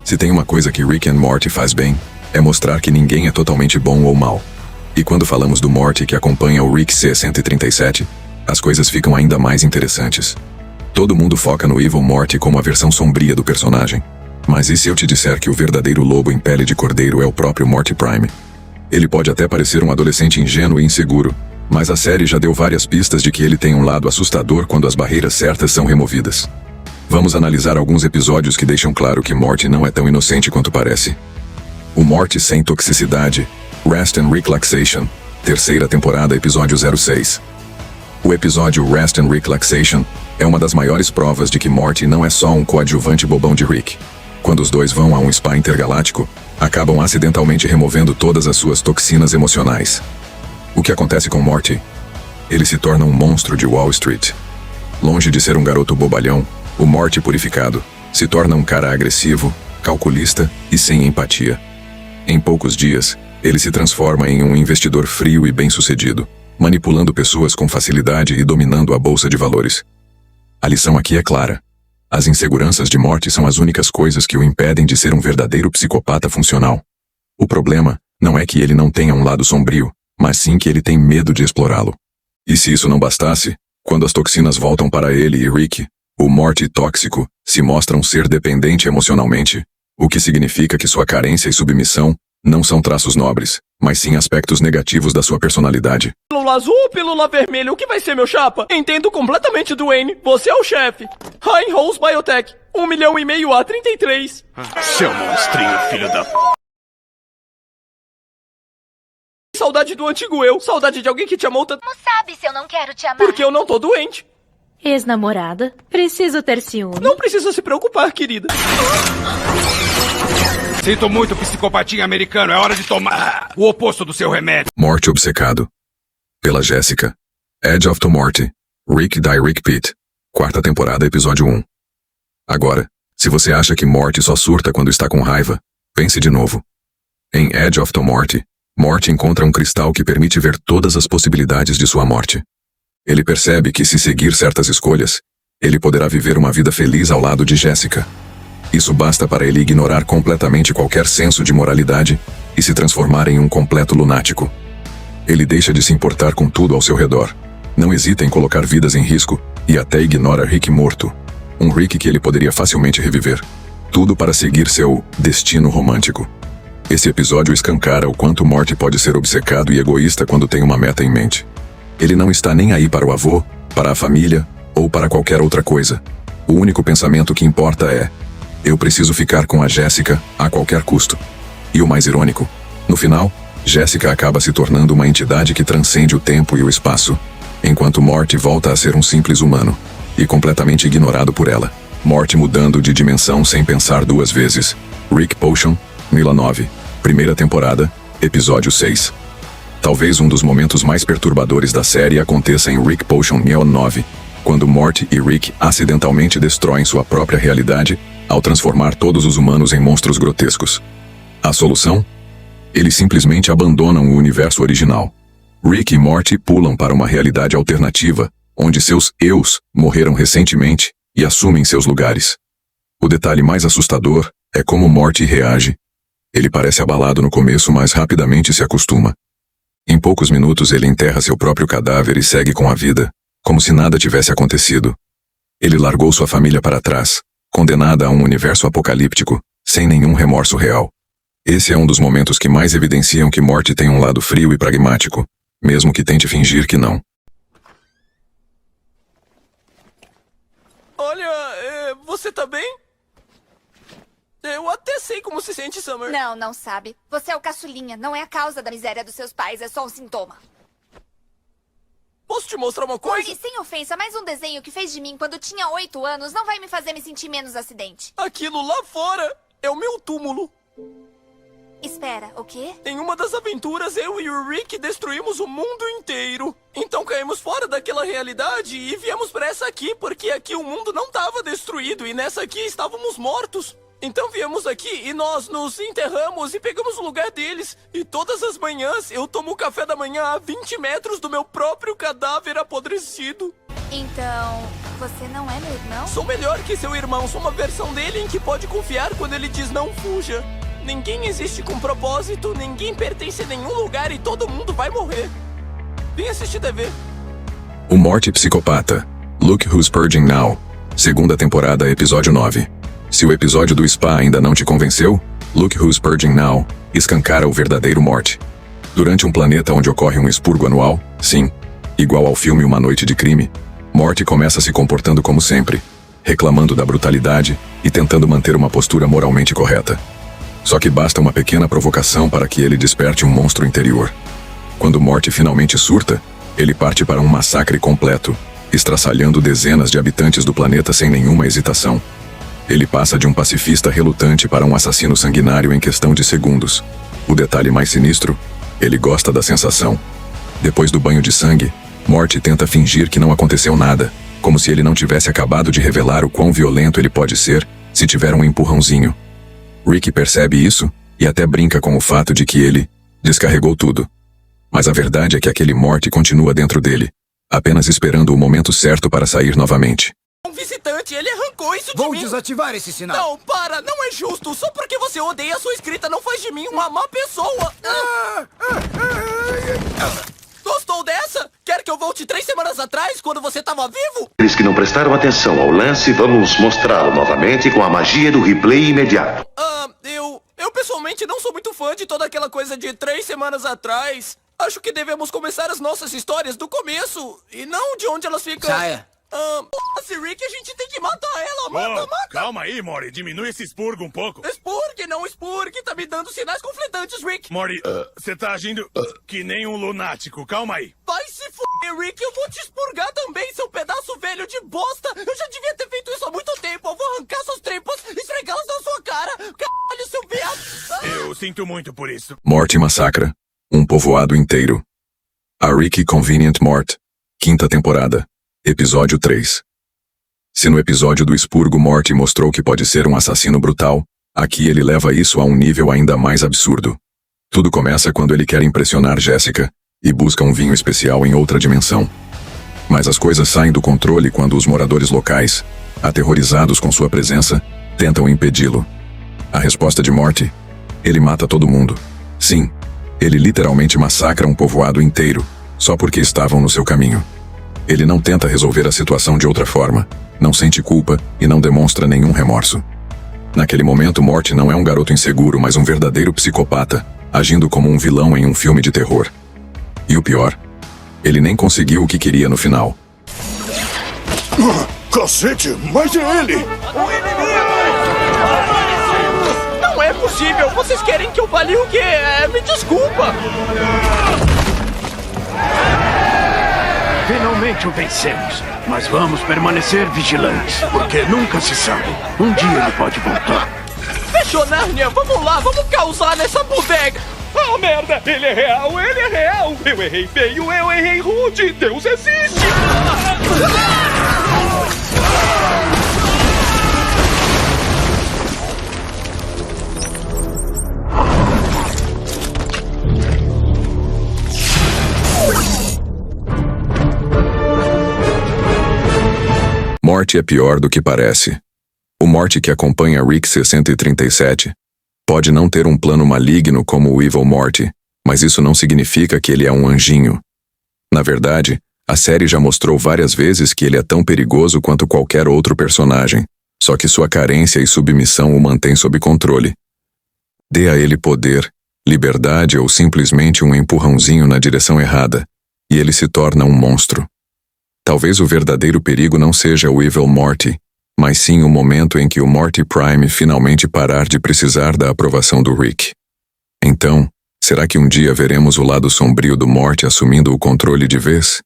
Se tem uma coisa que Rick and Morty faz bem, é mostrar que ninguém é totalmente bom ou mal. E quando falamos do Morty que acompanha o Rick C-137, as coisas ficam ainda mais interessantes. Todo mundo foca no Evil Morty como a versão sombria do personagem. Mas e se eu te disser que o verdadeiro lobo em pele de cordeiro é o próprio Morty Prime? Ele pode até parecer um adolescente ingênuo e inseguro, mas a série já deu várias pistas de que ele tem um lado assustador quando as barreiras certas são removidas. Vamos analisar alguns episódios que deixam claro que Morty não é tão inocente quanto parece. O Morty sem toxicidade, Rest and Relaxation, terceira temporada, episódio 06. O episódio Rest and Relaxation é uma das maiores provas de que Morty não é só um coadjuvante bobão de Rick. Quando os dois vão a um spa intergaláctico, acabam acidentalmente removendo todas as suas toxinas emocionais. O que acontece com Morty? Ele se torna um monstro de Wall Street. Longe de ser um garoto bobalhão, o Morty purificado se torna um cara agressivo, calculista e sem empatia. Em poucos dias, ele se transforma em um investidor frio e bem-sucedido, manipulando pessoas com facilidade e dominando a bolsa de valores. A lição aqui é clara. As inseguranças de Morty são as únicas coisas que o impedem de ser um verdadeiro psicopata funcional. O problema não é que ele não tenha um lado sombrio, mas sim que ele tem medo de explorá-lo. E se isso não bastasse, quando as toxinas voltam para ele e Rick, o Morty tóxico se mostra um ser dependente emocionalmente, o que significa que sua carência e submissão não são traços nobres, mas sim aspectos negativos da sua personalidade. Pílula azul ou pílula vermelha? O que vai ser, meu chapa? Entendo completamente, Dwayne. Você é o chefe. Rose Biotech. 1,5 milhão a 33. Seu monstrinho, filho da... Saudade do antigo eu. Saudade de alguém que te amou tanto. Como sabe se eu não quero te amar? Porque eu não tô doente. Ex-namorada? Preciso ter ciúme. Não precisa se preocupar, querida. Sinto muito, psicopatinha americano. É hora de tomar o oposto do seu remédio. Morty obcecado. Pela Jéssica. Edge of the Morty. Rick Die Rick Pit. Quarta temporada, episódio 1. Agora, se você acha que Morty só surta quando está com raiva, pense de novo. Em Edge of the Morty, Morty encontra um cristal que permite ver todas as possibilidades de sua morte. Ele percebe que se seguir certas escolhas, ele poderá viver uma vida feliz ao lado de Jéssica. Isso basta para ele ignorar completamente qualquer senso de moralidade e se transformar em um completo lunático. Ele deixa de se importar com tudo ao seu redor. Não hesita em colocar vidas em risco e até ignora Rick morto. Um Rick que ele poderia facilmente reviver. Tudo para seguir seu destino romântico. Esse episódio escancara o quanto Morty pode ser obcecado e egoísta quando tem uma meta em mente. Ele não está nem aí para o avô, para a família ou para qualquer outra coisa. O único pensamento que importa é: eu preciso ficar com a Jéssica a qualquer custo. E o mais irônico, no final, Jéssica acaba se tornando uma entidade que transcende o tempo e o espaço, enquanto Morty volta a ser um simples humano, e completamente ignorado por ela. Morty mudando de dimensão sem pensar duas vezes. Rick Potion, 2009, primeira temporada, episódio 6. Talvez um dos momentos mais perturbadores da série aconteça em Rick Potion 2009, quando Morty e Rick acidentalmente destroem sua própria realidade ao transformar todos os humanos em monstros grotescos. A solução? Eles simplesmente abandonam o universo original. Rick e Morty pulam para uma realidade alternativa, onde seus eus morreram recentemente e assumem seus lugares. O detalhe mais assustador é como Morty reage. Ele parece abalado no começo, mas rapidamente se acostuma. Em poucos minutos ele enterra seu próprio cadáver e segue com a vida, como se nada tivesse acontecido. Ele largou sua família para trás, condenada a um universo apocalíptico, sem nenhum remorso real. Esse é um dos momentos que mais evidenciam que Morty tem um lado frio e pragmático, mesmo que tente fingir que não. Olha, você tá bem? Eu até sei como se sente, Summer. Não, não sabe. Você é o caçulinha. Não é a causa da miséria dos seus pais. É só um sintoma. Posso te mostrar uma coisa? Oi, sem ofensa, mas um desenho que fez de mim quando tinha 8 anos não vai me fazer me sentir menos acidente. Aquilo lá fora é o meu túmulo. Espera, o quê? Em uma das aventuras, eu e o Rick destruímos o mundo inteiro. Então caímos fora daquela realidade e viemos pra essa aqui, porque aqui o mundo não estava destruído e nessa aqui estávamos mortos. Então viemos aqui e nós nos enterramos e pegamos o lugar deles. E todas as manhãs eu tomo o café da manhã a 20 metros do meu próprio cadáver apodrecido. Então, Você não é meu irmão? Sou melhor que seu irmão, sou uma versão dele em que pode confiar quando ele diz não fuja. Ninguém existe com propósito, ninguém pertence a nenhum lugar e todo mundo vai morrer. Vem assistir TV. O Morty Psicopata. Look Who's Purging Now. Segunda temporada, episódio 9. Se o episódio do Spa ainda não te convenceu, Look Who's Purging Now escancara o verdadeiro Morty. Durante um planeta onde ocorre um expurgo anual, sim, igual ao filme Uma Noite de Crime, Morty começa se comportando como sempre, reclamando da brutalidade e tentando manter uma postura moralmente correta. Só que basta uma pequena provocação para que ele desperte um monstro interior. Quando Morty finalmente surta, ele parte para um massacre completo, estraçalhando dezenas de habitantes do planeta sem nenhuma hesitação. Ele passa de um pacifista relutante para um assassino sanguinário em questão de segundos. O detalhe mais sinistro, ele gosta da sensação. Depois do banho de sangue, Morty tenta fingir que não aconteceu nada, como se ele não tivesse acabado de revelar o quão violento ele pode ser se tiver um empurrãozinho. Rick percebe isso e até brinca com o fato de que ele descarregou tudo. Mas a verdade é que aquele Morty continua dentro dele, apenas esperando o momento certo para sair novamente. Um visitante, ele arrancou isso de mim. Vou desativar esse sinal. Não, para, não é justo. Só porque você odeia a sua escrita não faz de mim uma má pessoa. Gostou dessa? Quer que eu volte 3 semanas atrás, quando você tava vivo? Aqueles que não prestaram atenção ao lance, vamos mostrá-lo novamente com a magia do replay imediato. Eu pessoalmente não sou muito fã de toda aquela coisa de 3 semanas atrás. Acho que devemos começar as nossas histórias do começo, e não de onde elas ficam... Saia. Rick, a gente tem que matar ela, mata! Calma aí, Morty, diminui esse expurgo um pouco. Expurgue, não expurgue, tá me dando sinais conflitantes, Rick. Morty, você tá agindo que nem um lunático, calma aí. Vai se f***, Rick, eu vou te expurgar também, seu pedaço velho de bosta. Eu já devia ter feito isso há muito tempo, eu vou arrancar suas tripas e esfregá-las na sua cara. Caralho, seu viado. Eu sinto muito por isso. Morty massacra um povoado inteiro. A Rick Convenient Mort. Quinta temporada. Episódio 3. Se no episódio do expurgo Morty mostrou que pode ser um assassino brutal, aqui ele leva isso a um nível ainda mais absurdo. Tudo começa quando ele quer impressionar Jessica e busca um vinho especial em outra dimensão. Mas as coisas saem do controle quando os moradores locais, aterrorizados com sua presença, tentam impedi-lo. A resposta de Morty? Ele mata todo mundo. Sim, ele literalmente massacra um povoado inteiro, só porque estavam no seu caminho. Ele não tenta resolver a situação de outra forma, não sente culpa e não demonstra nenhum remorso. Naquele momento, Morty não é um garoto inseguro, mas um verdadeiro psicopata, agindo como um vilão em um filme de terror. E o pior, ele nem conseguiu o que queria no final. Cacete, mas é ele! Não é possível, vocês querem que eu fale o quê? Me desculpa. Finalmente o vencemos, mas vamos permanecer vigilantes, porque nunca se sabe. Um dia ele pode voltar. Fechou, Nárnia, vamos lá, vamos causar nessa bodega. Ah, merda! Ele é real, ele é real! Eu errei feio, eu errei rude! Deus existe! Morty é pior do que parece. O Morty que acompanha Rick 637 pode não ter um plano maligno como o Evil Morty, mas isso não significa que ele é um anjinho. Na verdade, a série já mostrou várias vezes que ele é tão perigoso quanto qualquer outro personagem, só que sua carência e submissão o mantém sob controle. Dê a ele poder, liberdade ou simplesmente um empurrãozinho na direção errada, e ele se torna um monstro. Talvez o verdadeiro perigo não seja o Evil Morty, mas sim o momento em que o Morty Prime finalmente parar de precisar da aprovação do Rick. Então, será que um dia veremos o lado sombrio do Morty assumindo o controle de vez?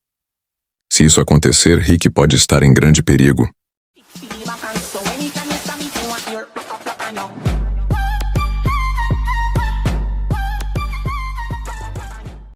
Se isso acontecer, Rick pode estar em grande perigo.